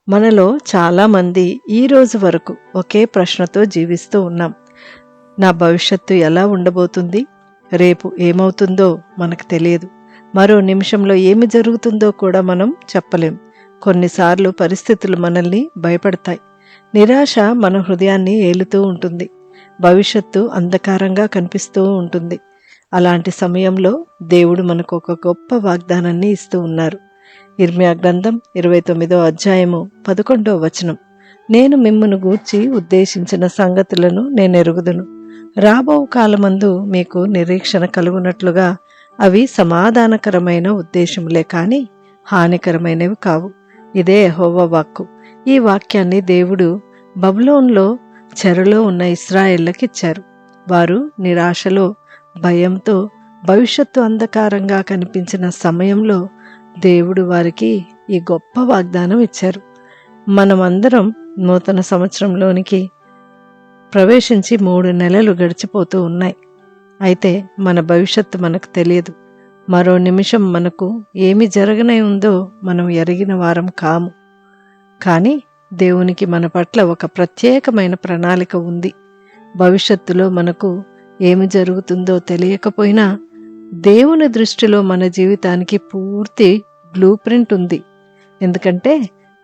మనలో చాలామంది ఈ రోజు వరకు ఒకే ప్రశ్నతో జీవిస్తూ ఉన్నాం. నా భవిష్యత్తు ఎలా ఉండబోతుంది? రేపు ఏమవుతుందో మనకు తెలియదు. మరో నిమిషంలో ఏమి జరుగుతుందో కూడా మనం చెప్పలేం. కొన్నిసార్లు పరిస్థితులు మనల్ని భయపడతాయి. నిరాశ మన హృదయాన్ని ఏలుతూ ఉంటుంది. భవిష్యత్తు అంధకారంగా కనిపిస్తూ ఉంటుంది. అలాంటి సమయంలో దేవుడు మనకు ఒక గొప్ప వాగ్దానాన్ని ఇస్తూ ఉన్నారు. ఇర్మియా గ్రంథం 29వ అధ్యాయము 11వ వచనం. నేను మిమ్మును గూర్చి ఉద్దేశించిన సంగతులను నేనెరుగుదును. రాబో కాలమందు మీకు నిరీక్షణ కలుగునట్లుగా అవి సమాధానకరమైన ఉద్దేశములే కాని హానికరమైనవి కావు. ఇదే యెహోవా వాక్కు. ఈ వాక్యాన్ని దేవుడు బబులోన్లో చెరలో ఉన్న ఇశ్రాయేళ్లకిచ్చారు. వారు నిరాశలో, భయంతో, భవిష్యత్తు అంధకారంగా కనిపించిన సమయంలో దేవుడు వారికి ఈ గొప్ప వాగ్దానం ఇచ్చారు. మనమందరం నూతన సంవత్సరంలోనికి ప్రవేశించి 3 నెలలు గడిచిపోతూ ఉన్నాయి. అయితే మన భవిష్యత్తు మనకు తెలియదు. మరో నిమిషం మనకు ఏమి జరగనై ఉందో మనం ఎరిగిన వారం కాము. కానీ దేవునికి మన పట్ల ఒక ప్రత్యేకమైన ప్రణాళిక ఉంది. భవిష్యత్తులో మనకు ఏమి జరుగుతుందో తెలియకపోయినా దేవుని దృష్టిలో మన జీవితానికి పూర్తి బ్లూ ప్రింట్ ఉంది. ఎందుకంటే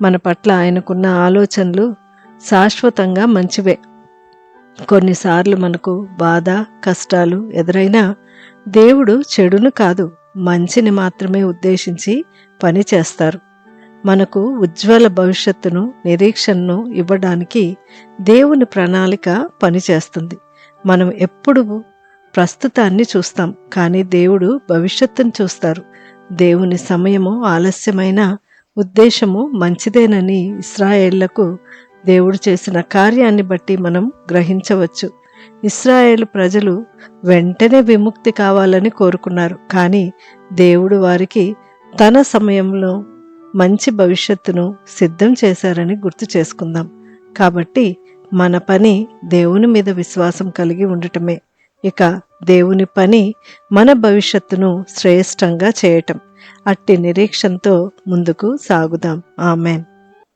మన పట్ల ఆయనకున్న ఆలోచనలు శాశ్వతంగా మంచివే. కొన్నిసార్లు మనకు బాధ, కష్టాలు ఎదురైనా దేవుడు చెడును కాదు, మంచిని మాత్రమే ఉద్దేశించి పని చేస్తారు. మనకు ఉజ్వల భవిష్యత్తును, నిరీక్షణను ఇవ్వడానికి దేవుని ప్రణాళిక పనిచేస్తుంది. మనం ఎప్పుడు ప్రస్తుతాన్ని చూస్తాం, కానీ దేవుడు భవిష్యత్తును చూస్తారు. దేవుని సమయము ఆలస్యమైన ఉద్దేశము మంచిదేనని ఇశ్రాయేళ్లకు దేవుడు చేసిన కార్యాన్ని బట్టి మనం గ్రహించవచ్చు. ఇశ్రాయేలు ప్రజలు వెంటనే విముక్తి కావాలని కోరుకున్నారు, కానీ దేవుడు వారికి తన సమయంలో మంచి భవిష్యత్తును సిద్ధం చేశారని గుర్తు చేసుకుందాం. కాబట్టి మన పని దేవుని మీద విశ్వాసం కలిగి ఉండటమే. ఇక దేవుని పని మన భవిష్యత్తును శ్రేష్టంగా చేయటం. అట్టి నిరీక్షణతో ముందుకు సాగుదాం. ఆమెన్.